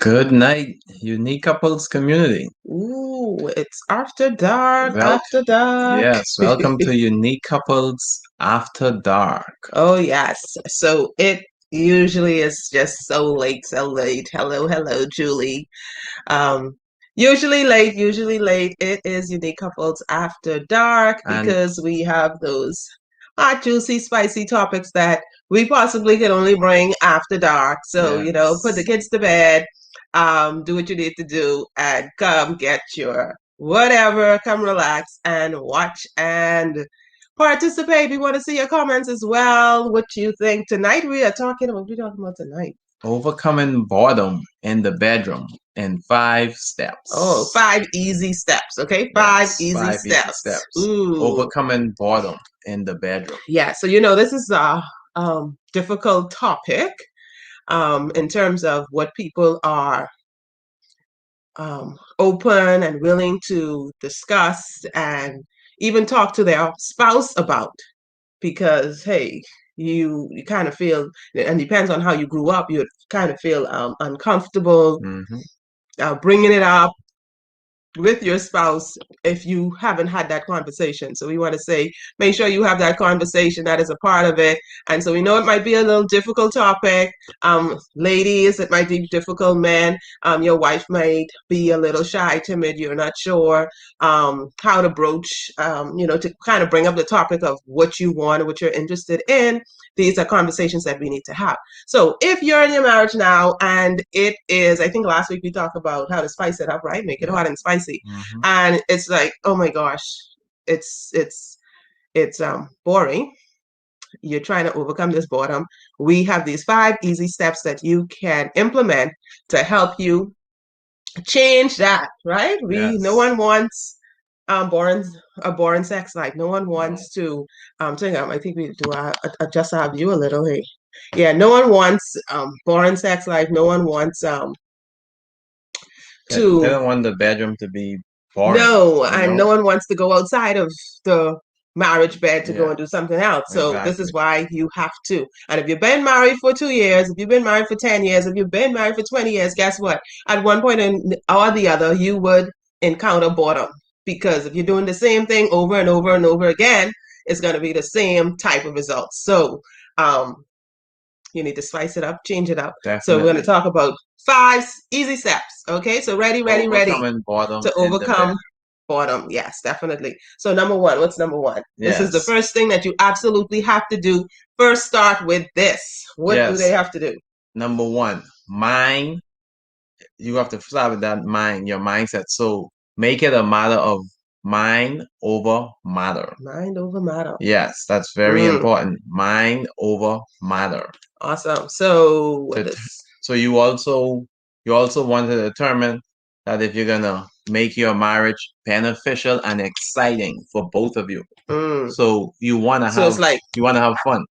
Good night, unique couples community. Ooh, it's after dark, Well, after dark. yes, welcome to Unique Couples After Dark. Oh, yes. So it usually is just so late, so late. Hello, hello, Julie. Um, usually late, usually late. It is Unique Couples After Dark And because we have those hot, juicy, spicy topics that we possibly can only bring after dark. So, put the yes, kids to bed, do what you need to do, and come get your whatever, come relax and watch and participate. We want to see your comments as well. What you think tonight? We are talking about. What are we talking about tonight? overcoming boredom in the bedroom in 5 steps. Oh, 5 easy steps. Okay, five Yes, easy 5 easy steps. steps. Ooh, Overcoming boredom in the bedroom. yeah. So this is a difficult topic in terms of what people are open and willing to discuss and even talk to their spouse about. Because hey, you kind of feel, and depends on how you grew up, you kind of feel uncomfortable hmm bringing it up with your spouse if you haven't had that conversation. So we want to say, make sure you have that conversation. That is a part of it. And so we know it might be a little difficult topic. Ladies, it might be difficult. Men, your wife might be a little shy, timid. You're not sure how to broach, to kind of bring up the topic of what you want, what you're interested in. These are conversations that we need to have. So if you're in your marriage now and it is, I think last week we talked about how to spice it up, right? Make it hot and spicy. hmm And it's like, oh my gosh, it's boring. You're trying to overcome this boredom. We have these 5 easy steps that you can implement to help you change that, right? No Yes. one wants boring a boring sex life. No one No. wants to I think we do adjust our view a little. Hey, yeah, no one wants boring sex life. No one wants They to don't want the bedroom to be boring, no, you and know? no one wants to go outside of the marriage bed to go Yeah, and do something else. So this exactly. is why you have to. And if you've been married for 2 years, if you've been married for 10 years, if you've been married for 20 years, guess what? At one point or the other, you would encounter boredom. Because if you're doing the same thing over and over and over again, it's going to be the same type of results. So um, you need to spice it up, change it up. So we're going to Definitely. talk about 5 easy steps. Okay, so ready Overcoming boredom to in the overcome bedroom. boredom. Yes, definitely. So number one, what's number one? This is the Yes. first thing that you absolutely have to do. First, start with this. What do they Yes. have to do? Number one, mind. You have to start with that mind, your mindset. So make it a matter of mind over matter. Mind over matter. Yes, that's very Mm, important. Mind over matter. awesome. So what To, is so you also want to determine that if you're gonna make your marriage beneficial and exciting for both of you. mm. So So you wanna have fun.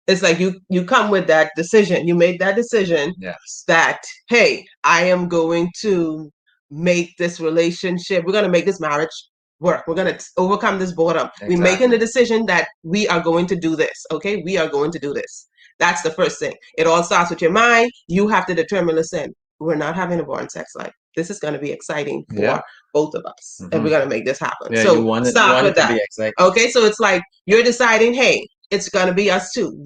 it's like you come with that decision. You made that decision Yes. that hey, I am going to make this relationship. We're going to make this marriage work. We're going to overcome this boredom. We're making Exactly. the decision that we are going to do this. Okay, we are going to do this. That's the first thing. It all starts with your mind. You have to determine. Listen, we're not having a boring sex life. This is going to be exciting Yeah. for both of us, and we're hmm going to make this happen. Yeah, So you start want with it to that. be exciting. Okay, so it's like you're deciding, hey, it's going to be us two,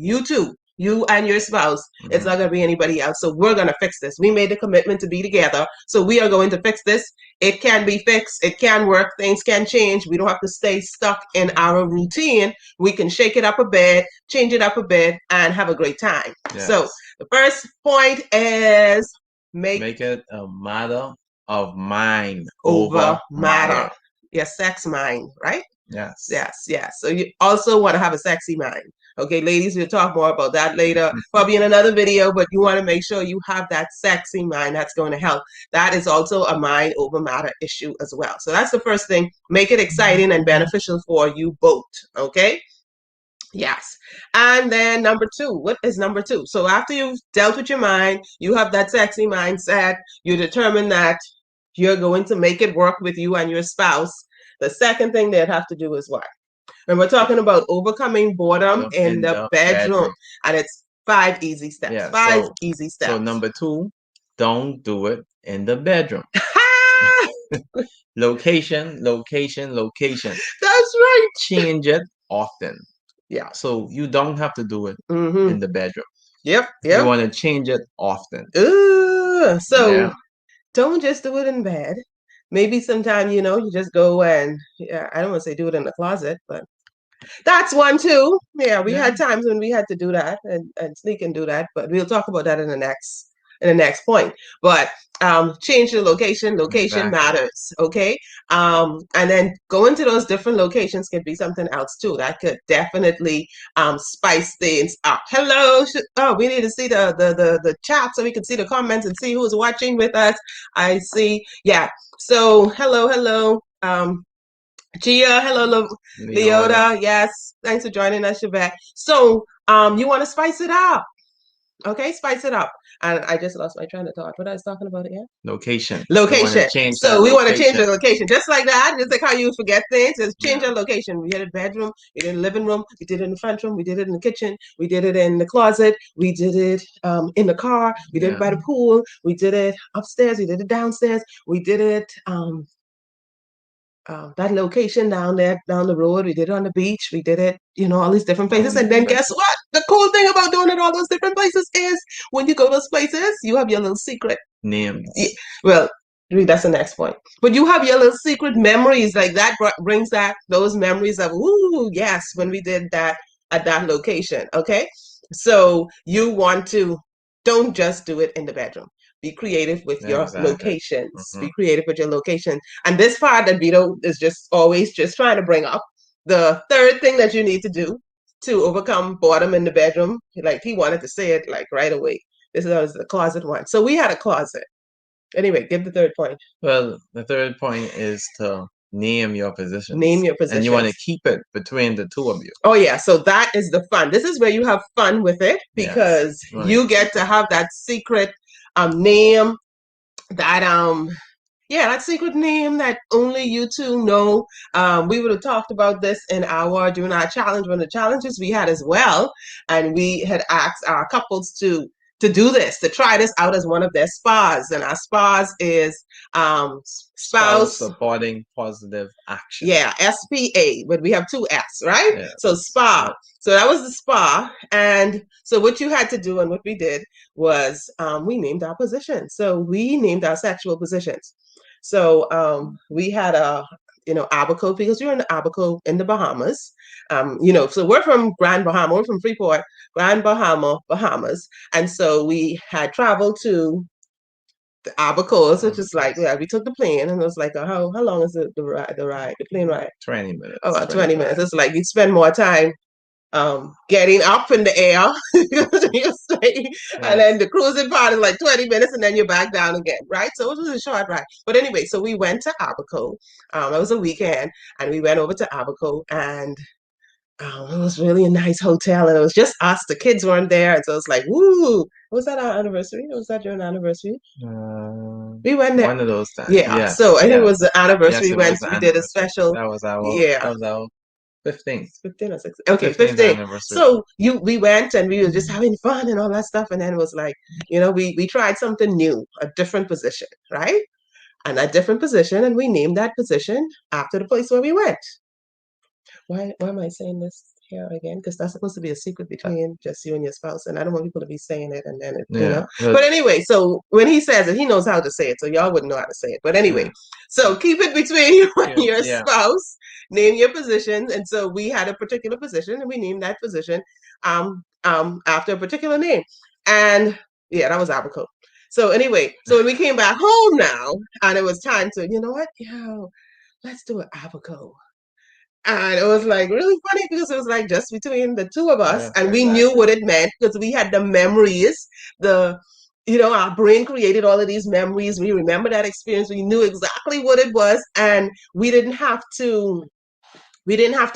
you and your spouse. It's hmm not going to be anybody else. So we're going to fix this. We made the commitment to be together. So we are going to fix this. It can be fixed. It can work. Things can change. We don't have to stay stuck in our routine. We can shake it up a bit, change it up a bit, and have a great time. So Yes. the first point is make Make it a matter of mind over over matter. matter. Your sex mind, right? Yes. Yes, yes. So you also want to have a sexy mind. Okay, ladies, we'll talk more about that later, probably in another video, but you want to make sure you have that sexy mind. That's going to help. That is also a mind over matter issue as well. So that's the first thing. Make it exciting and beneficial for you both. Okay? Yes. And then number two, what is number two? So after you've dealt with your mind, you have that sexy mindset, you determine that you're going to make it work with you and your spouse. The second thing they'd have to do is what? And we're talking about overcoming boredom in In the the bedroom. bedroom. And it's 5 easy steps. Yeah. Five So easy so steps. number two, don't do it in the bedroom. Location, location, location. That's right. Change it often. Yeah. So you don't have to do it Mm-hmm. in the bedroom. Yep. You Yep. want to change it often. So Yeah. don't just do it in bed. Maybe sometime, you just go and, I don't want to say do it in the closet, but that's one too. Yeah, we Yeah. had times when we had to do that and sneak and do that, but we'll talk about that in the next point. But change the location. Location Exactly. matters. Okay. And then going to those different locations can be something else too. That could definitely spice things up. Hello. Oh, we need to see the chat so we can see the comments and see who's watching with us. I see. Yeah. So hello. Gia, hello, Leota. Yes, thanks for joining us, Chevette. So, you want to spice it up? Okay, spice it up. And I just lost my train of thought. What I was talking about again? Location. Location. So we want to change the location. location, just like that. Just like how you forget things, just change Yeah. our location. We did it in the bedroom, we did it in the living room, we did it in the front room, we did it in the kitchen, we did it in the closet, we did it in the car, we did it by the pool, we did it upstairs, we did it downstairs, we did it that location down there, down the road. We did it on the beach. We did it, all these different places. And then guess what? The cool thing about doing it all those different places is when you go to those places, you have your little secret names. Well, that's the next point. But you have your little secret memories like that brings back those memories of, ooh, yes, when we did that at that location. Okay. So you want to don't just do it in the bedroom. Be creative with your locations. Mm-hmm. Be creative with your location. And this part that Vito is just always just trying to bring up. The third thing that you need to do to overcome boredom in the bedroom, like he wanted to say it like right away. This is the closet one. So we had a closet. Anyway, give the third point. Well, the third point is to name your positions. Name your positions. And you want to keep it between the two of you. Oh, yeah. So that is the fun. This is where you have fun with it because you get to have that secret name, that that secret name that only you two know. We would have talked about this during our challenge, one of the challenges we had as well, and we had asked our couples to do this, to try this out as one of their spas. And our spas is spouse supporting positive action. Yeah, SPA, but we have two S, right? Yeah. So spa. Yeah. So that was the spa. And so what you had to do and what we did was we named our positions. So we named our sexual positions. So we had Abaco, because you're in Abaco in the Bahamas. So we're from Grand Bahama, we're from Freeport, Grand Bahama, Bahamas. And so we had traveled to the Abacos, which is like, we took the plane, and it was like, how long is the plane ride? 20 minutes. Oh, 20 minutes. It's like you spend more time getting up in the air, and then the cruising part is like 20 minutes, and then you're back down again, right? So it was a short ride. But anyway, so we went to Abaco. It was a weekend, and we went over to Abaco, and it was really a nice hotel, and it was just us. The kids weren't there, and so it's like, woo! Was that our anniversary? Was that your anniversary? We went there. One of those times. Yeah. So I think it was the anniversary. We did a special. That was our 15th. 15 or 16. Okay, 15. So we went and we were just having fun and all that stuff, and then it was like, we tried something new, a different position, right? And that different position, and we named that position after the place where we went. Why am I saying this here again? Because that's supposed to be a secret between just you and your spouse, and I don't want people to be saying it and then But anyway, so when he says it, he knows how to say it, so y'all wouldn't know how to say it. But anyway, so keep it between you and your spouse. Name your positions, and so we had a particular position, and we named that position after a particular name, and that was Abaco. So anyway, so when we came back home now, and it was time to, let's do an Abaco. And it was like really funny because it was like just between the two of us, and we knew what it meant because we had the memories. Our brain created all of these memories. We remember that experience. We knew exactly what it was, and we didn't have to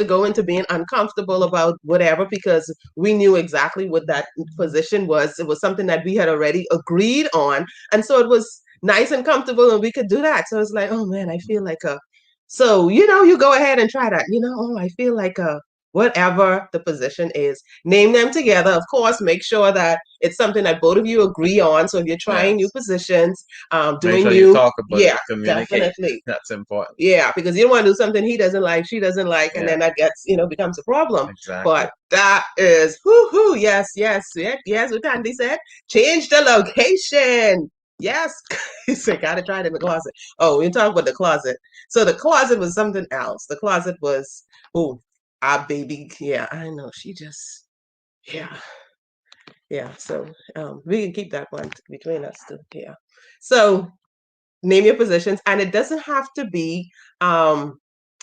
go into being uncomfortable about whatever, because we knew exactly what that position was. It was something that we had already agreed on, and so it was nice and comfortable, and we could do that. So it's like, oh man, I feel like a. So, you go ahead and try that. I feel like whatever the position is. Name them together. Of course, make sure that it's something that both of you agree on. So if you're trying new Yes. positions, Make doing sure you new, talk about it, yeah, communicate. definitely. That's important. Yeah, because you don't want to do something he doesn't like, she doesn't like, and Yeah, then that gets, becomes a problem. exactly. But that is, whoo, yes, yes, yes, yes, what Andy said. Change the location. Yes. So gotta try it in the closet. Oh, we talk about the closet. So the closet was something else. The closet was, oh, our baby. Yeah, I know. She just, yeah. Yeah. So we can keep that one between us too. Yeah. So name your positions, and it doesn't have to be the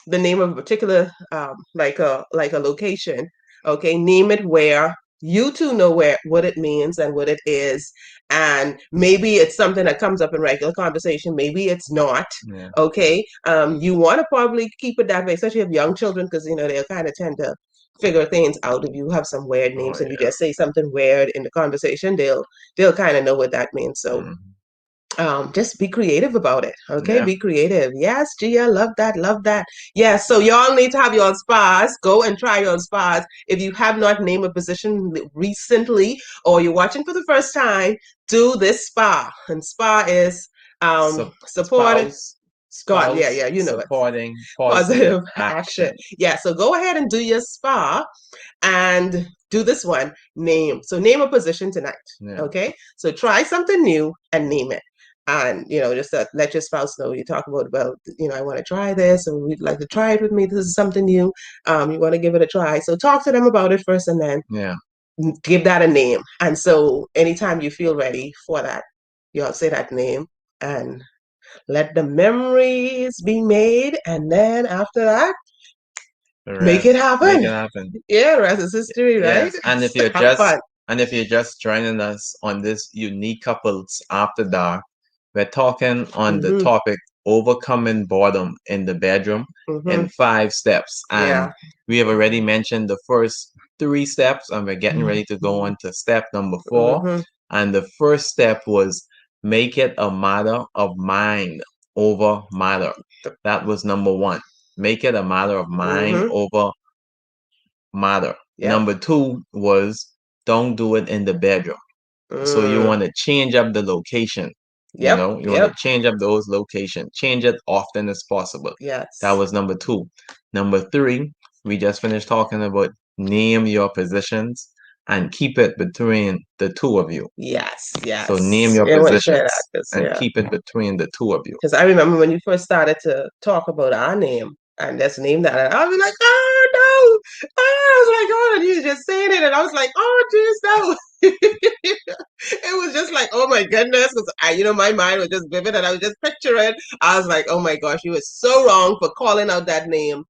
name of a particular like a location. Okay, name it where you two know where what it means and what it is, and maybe it's something that comes up in regular conversation, maybe it's not. Yeah. Okay, you want to probably keep it that way, especially if young children, because they'll kind of tend to figure things out. If you have some weird Oh, names and you yeah. just say something weird in the conversation, they'll kind of know what that means. So just be creative about it. Okay, Yeah. be creative. Yes, Gia, love that, love that. Yes, so y'all need to have your spas. Go and try your spas. If you have not named a position recently, or you're watching for the first time, do this spa. And spa is supported. God, yeah, Spouse you know it. supporting Positive positive action. action. Yeah, so go ahead and do your spa and do this one. Name. So name a position tonight. Yeah. Okay. So try something new and name it. And just let your spouse know. You talk about, well, I want to try this, or we'd like to try it with me. This is something new. You want to give it a try. So talk to them about it first, and then Yeah. give that a name. And so anytime you feel ready for that, you'll say that name and let the memories be made. And then after that, make it happen. Make it happen. Yeah, the rest is history, right? Yes. And if you're Have fun. just joining us on this unique couples after dark, we're talking on the Mhm. topic overcoming boredom in the bedroom in 5 steps. And Yeah. we have already mentioned the first 3 steps, and we're getting ready to go on to step number 4. Mhm. And the first step was make it a matter of mind over matter. That was number 1. Make it a matter of mind Mhm. over matter. Yep. Number 2 was don't do it in the bedroom. So you want to change up the location. Yep. You want to change up those locations. Change it often as possible. Yes. That was number 2. Number 3, we just finished talking about name your positions and keep it between the two of you. Yes. Yes. So name your I want to positions share that and keep it between the two of you. because I remember when you first started to talk about our name and just name that, and I was like, oh no, I was like, oh, and you were just saying it, and I was like, oh, geez, no. It was just like, oh my goodness, because my mind was just vivid, and I was just picturing. I was like, oh my gosh, you were so wrong for calling out that name.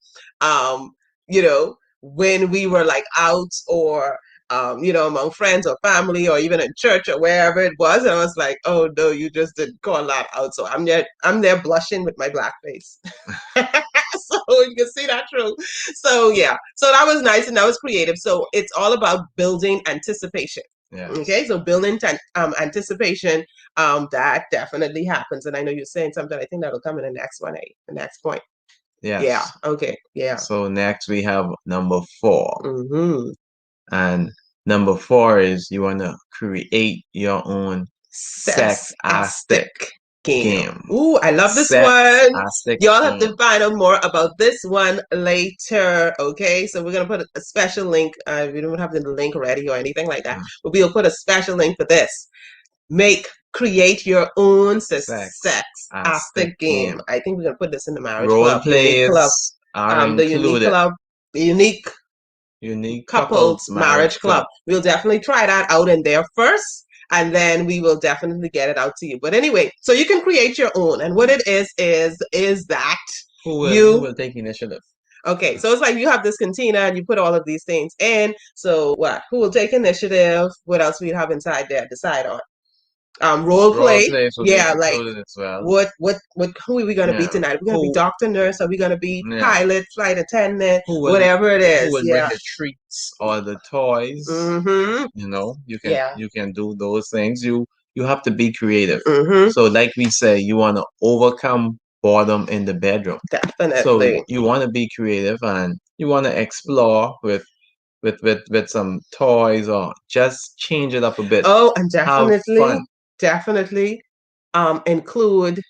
You know, when we were like out or among friends or family or even in church or wherever it was. And I was like, oh no, you just didn't call that out. So I'm there blushing with my black face. So you can see that through. So yeah. So that was nice and that was creative. So it's all about building anticipation. Yeah. Okay, so building anticipation, that definitely happens. And I know you're saying something. I think that'll come in the next one, the next point. Yes. Yeah. Okay. Yeah. So next we have number 4. Mm-hmm. And number 4 is you want to create your own sex-astic game. Ooh, I love this one. Sex-astic Y'all have to game. find out more about this one later. Okay, so we're gonna put a special link. We don't have the link ready or anything like that, but we'll put a special link for this. Create your own sex-astic game. I think we're gonna put this in the marriage Role club, unique club, plays are the unique club, the unique couples marriage club. We'll definitely try that out in there first, and then we will definitely get it out to you. But anyway, so you can create your own, and what it is that who will take initiative. Okay, so it's like you have this container and you put all of these things in. So what? Who will take initiative? What else we have inside there? Decide on. Role play. Yeah, like as well. what who are we gonna be tonight? Are we gonna be doctor, nurse? Are we gonna be pilot, flight attendant, whatever it is? Who will bring the treats or the toys? Mm-hmm. You can do those things. You have to be creative. So like we say, you want to overcome boredom in the bedroom. Definitely. So you want to be creative and you want to explore with some toys or just change it up a bit. Oh, and Have fun. definitely include,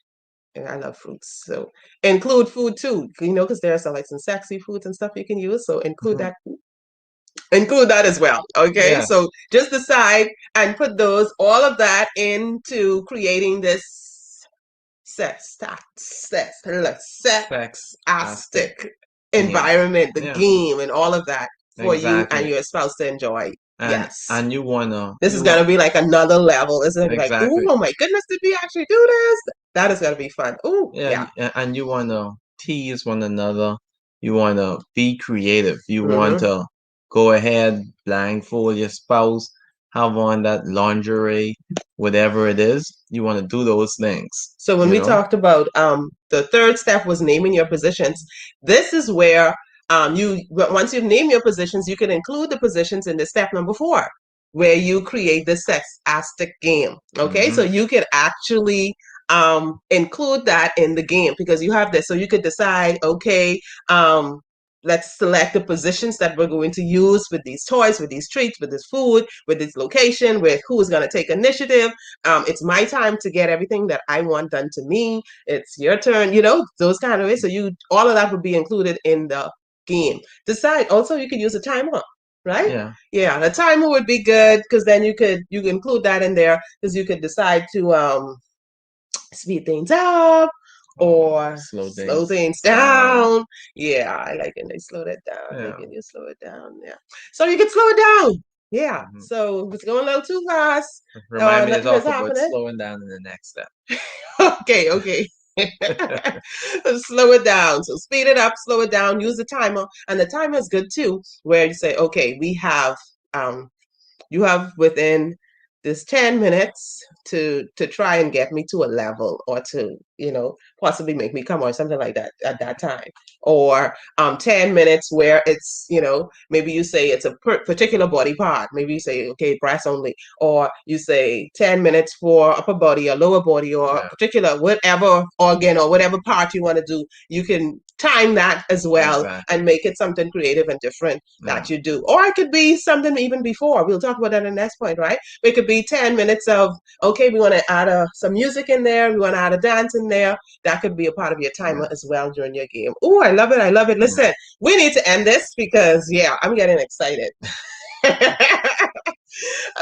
and I love fruits, so include food too, because there's like some sexy foods and stuff you can use. So Mhm. include that as well. Okay, Yeah, so just decide and put those all of that into creating this sex sexastic aspect game. environment, the Yeah, game, and all of that for you and exactly. your spouse to enjoy. Yes. And you wanna This is gonna be like another level. It's gonna be like, exactly. oh my goodness, did we actually do this? That is gonna be fun. Oh Yeah, yeah. and you wanna tease one another. You wanna be creative. You want Hmm. to go ahead, blindfold your spouse, have on that lingerie, whatever it is. You want to do those things. So when You we know. talked about the third step was naming your positions. This is where once you've named your positions, you can include the positions in the step number 4, where you create the sexastic game. Okay, so Hmm. you can actually include that in the game because you have this. So you could decide, okay, let's select the positions that we're going to use with these toys, with these treats, with this food, with this location, with who is going to take initiative. It's my time to get everything that I want done to me. It's your turn, those kind of ways. So all of that would be included in the game. Decide also you could use a timer, right? Yeah. Yeah, the timer would be good because then you could include that in there because you could decide to speed things up or Slow slow things things down. down. Yeah, I like when they slow that down. I like Yeah. when you slow it down. Yeah. So you can slow it down. Yeah. Hmm. So if it's going a little too fast Remind me to nothing is talk about happening. slowing down in the next step. Okay. Slow it down. So speed it up, slow it down, use the timer. And the timer is good too, where you say, okay, we have you have within this 10 minutes to try and get me to a level or to possibly make me come or something like that at that time, or 10 minutes where it's maybe you say it's a particular body part, maybe you say okay, breast only, or you say 10 minutes for upper body or lower body or a Yeah. particular whatever organ or whatever part you want to do. You can time that as well Exactly. and make it something creative and different Yeah. that you do. Or it could be something even before. We'll talk about that in the next point, right? It could be 10 minutes of, okay, we want to add some music in there. We want to add a dance in there. That could be a part of your timer Yeah. as well during your game. Oh, I love it. I love it. Listen, we need to end this because, yeah, I'm getting excited.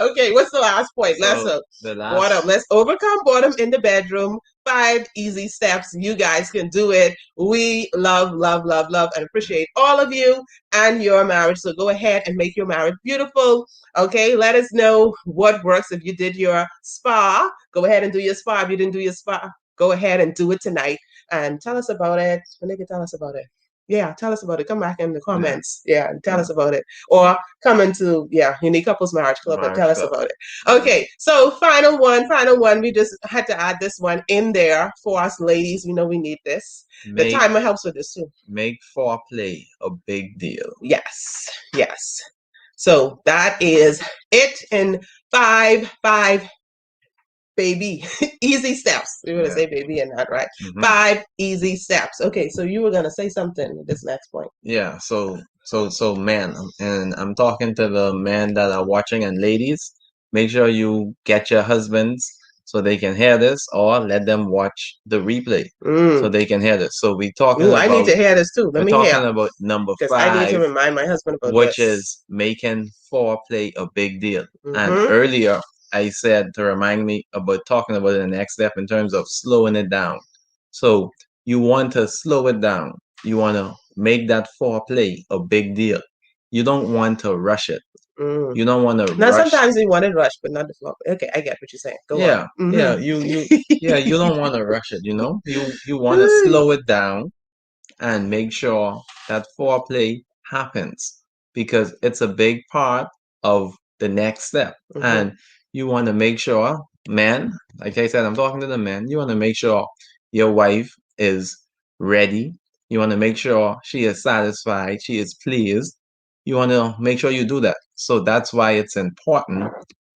Okay, what's the last point? So the Boredom. last Let's overcome boredom in the bedroom. 5 easy steps. You guys can do it. We love, love, love, love, and appreciate all of you and your marriage. So go ahead and make your marriage beautiful. Okay, let us know what works. If you did your spa, go ahead and do your spa. If you didn't do your spa, go ahead and do it tonight and tell us about it. Manika, tell us about it. Yeah, tell us about it. Come back in the yeah, comments. Yeah, and tell yeah, us about it. Or come into Unique Couples Marriage Club and tell marriage us club. about it. Yeah. Okay, so final one. We just had to add this one in there for us ladies. We know we need this. The Make timer helps with this too. make foreplay a big deal. Yes. So that is it in five baby easy steps. We're gonna Yeah. say baby and not right. Hmm. 5 easy steps. Okay, so you were gonna say something this next point. Yeah. So man, and I'm talking to the men that are watching and ladies. Make sure you get your husbands so they can hear this, or let them watch the replay so Mm. they can hear this. So we talking Ooh, I need about to hear this too. Let we're me hear talking about number because I need to 5, remind my husband about which this. is making foreplay a big deal. And Mm-hmm. earlier, I said to remind me about talking about the next step in terms of slowing it down. So you want to slow it down. You want to make that foreplay a big deal. You don't want to rush it. Mm. You don't want to Now, rush. sometimes we want it rushed, but not the flow. Okay, I get what you're saying. Go on. Yeah, yeah. Mm-hmm. You don't want to rush it. You want to slow it down and make sure that foreplay happens because it's a big part of the next step. Mm-hmm. And you want to make sure, man, like I said, I'm talking to the men, you want to make sure your wife is ready. You want to make sure she is satisfied, she is pleased. You want to make sure you do that. So that's why it's important.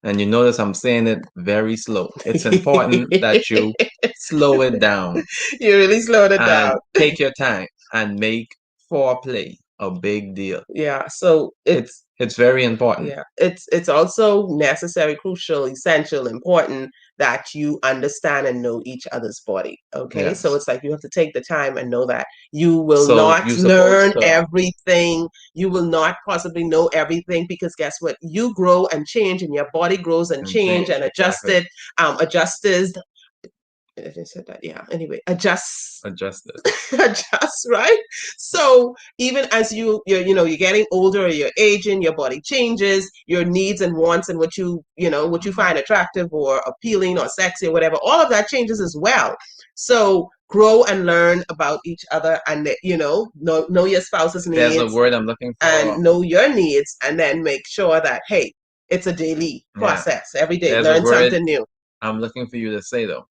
And you notice I'm saying it very slow. It's important that you slow it down You really slowed it and down. take your time and make foreplay a big deal. Yeah. So It's very important. yeah, it's also necessary, crucial, essential, important that you understand and know each other's body. Okay, so Yes. it's like you have to take the time and know that you will So not you're learn supposed to, everything. You will not possibly know everything because guess what? You grow and change, and your body grows and change and exactly. adjusts. I just said that. Yeah. Anyway, adjust. Adjust it. Adjust, right? So even as you're getting older, or you're aging, your body changes, your needs and wants, and what you find attractive or appealing or sexy or whatever, all of that changes as well. So grow and learn about each other, and know your spouse's There's a needs word I'm looking for. and know your needs, and then make sure that, hey, it's a daily process. Every day, There's a learn word something new. I'm looking for you to say though.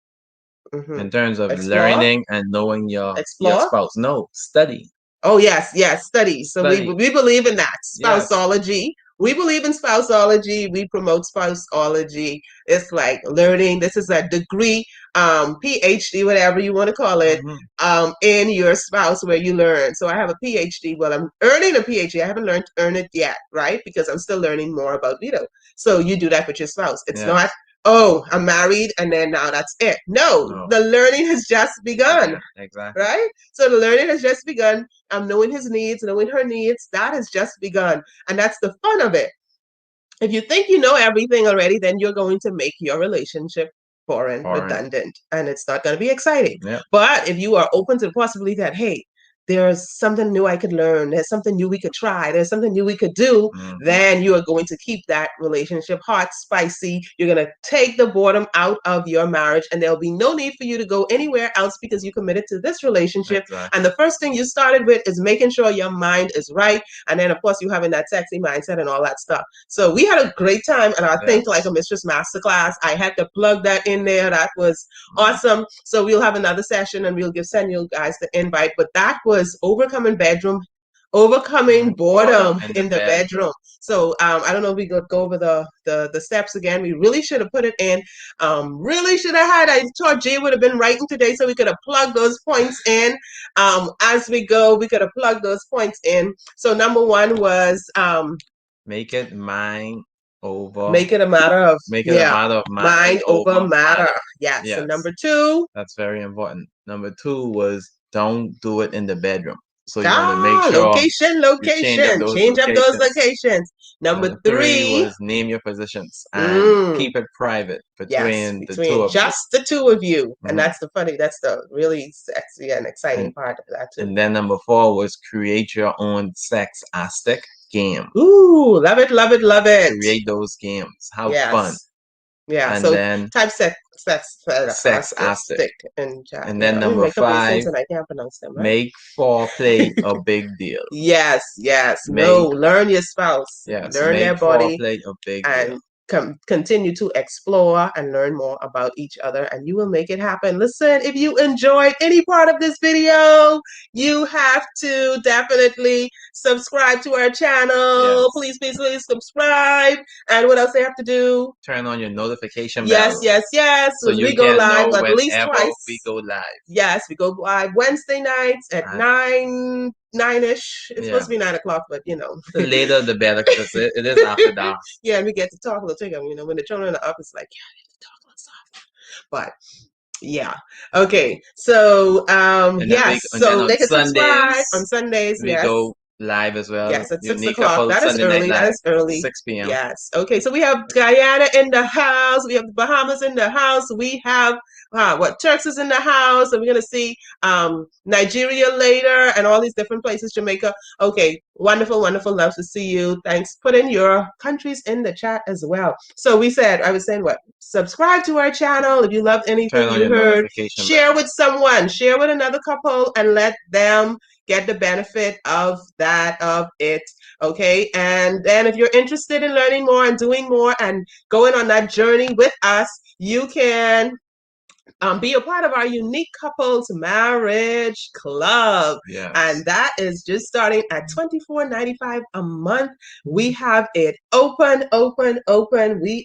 Mm-hmm. In terms of Explore. learning and knowing your Explore. spouse. No, study. Oh yes, study. So Study. we believe in that. Yes. Spouseology. We believe in spouseology. We promote spouseology. It's like learning. This is a degree, PhD, whatever you want to call it, in your spouse where you learn. So I have a PhD. Well, I'm earning a PhD. I haven't earned it yet, right? Because I'm still learning more about So you do that with your spouse. It's not, oh, I'm married and then now that's it. No, the learning has just begun. Yeah, exactly. Right? So the learning has just begun. Knowing his needs, knowing her needs, that has just begun. And that's the fun of it. If you think you know everything already, then you're going to make your relationship boring, redundant, and it's not going to be exciting. Yep. But if you are open to the possibility that, hey, there's something new I could learn, there's something new we could try, there's something new we could do, then you are going to keep that relationship hot, spicy. You're going to take the boredom out of your marriage, and there'll be no need for you to go anywhere else because you committed to this relationship. Exactly. And the first thing you started with is making sure your mind is right. And then, of course, you having that sexy mindset and all that stuff. So we had a great time, and I think like a mistress masterclass. I had to plug that in there. That was awesome. So we'll have another session, and we'll send you guys the invite. But that was overcoming boredom in the bedroom. So I don't know if we could go over the steps again. We really should have put it in. Really should have had. I thought Jay would have been writing today, so we could have plugged those points in. As we go, we could have plugged those points in. So number one was make it mind over. Make it a matter of mind over matter. Yes. Yes. So number two. That's very important. Number two was don't do it in the bedroom. So you want to make sure location. Change up those locations. Number three was name your positions and keep it private between the two of just the two of you. And that's the really sexy and exciting part of that too. And then number four was create your own sex-astic game. Ooh, love it, love it, love it. Create those games. Have fun. Yeah. And so then type sex-astic and then number five, and I can't pronounce them, right? make foreplay a big deal. Yes. Learn your spouse. Yes, learn their body. Foreplay a big and deal. Continue to explore and learn more about each other, and you will make it happen. Listen, if you enjoyed any part of this video, you have to definitely subscribe to our channel. Yes. Please subscribe. And what else they have to do? Turn on your notification bell. Yes. So we go live at least twice. We go live. Yes, we go live Wednesday nights at 9-ish. It's supposed to be 9 o'clock, but the later the better, because it is after dark. Yeah, and we get to talk a little to them. When the children are up, it's like, yeah, we get to talk a little soft. But yeah, okay. So so they can subscribe on Sundays. We go live as well. Yes, at 6 o'clock. That is early. That is early. 6 p.m. Yes. Okay, so we have Guyana in the house. We have the Bahamas in the house. We have Turks is in the house, and we're gonna see Nigeria later, and all these different places, Jamaica. Okay, wonderful, love to see you. Thanks. Put in your countries in the chat as well. So I was saying what? Subscribe to our channel if you love anything you heard. Share with someone. Share with another couple, and let them get the benefit of it. Okay, and then if you're interested in learning more and doing more and going on that journey with us, you can be a part of our unique couples marriage club. Yes. And that is just starting at $24.95 a month. We have it open. We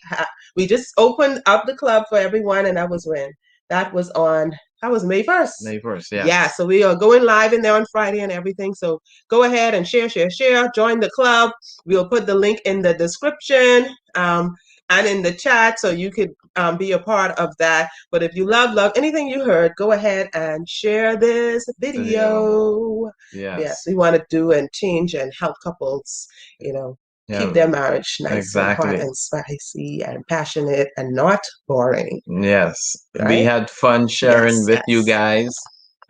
just opened up the club for everyone, and that was when? That was on That was May 1st. May 1st, yes. Yeah, so we are going live in there on Friday and everything. So go ahead and share. Join the club. We'll put the link in the description and in the chat so you could be a part of that. But if you love anything you heard, go ahead and share this video. Yes, we want to do and change and help couples, keep their marriage nice and hot and spicy and passionate and not boring. Yes. Right? We had fun sharing with you guys.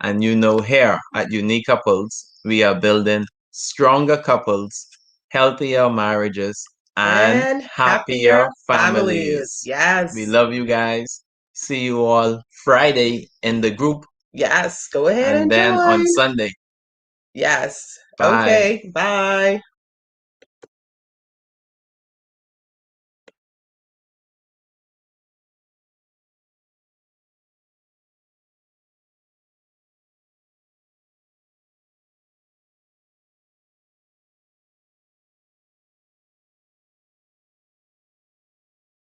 And here at Unique Couples, we are building stronger couples, healthier marriages, and happier families. Yes. We love you guys. See you all Friday in the group. Yes. Go ahead and then join. on Sunday. Yes. Bye. Okay. Bye.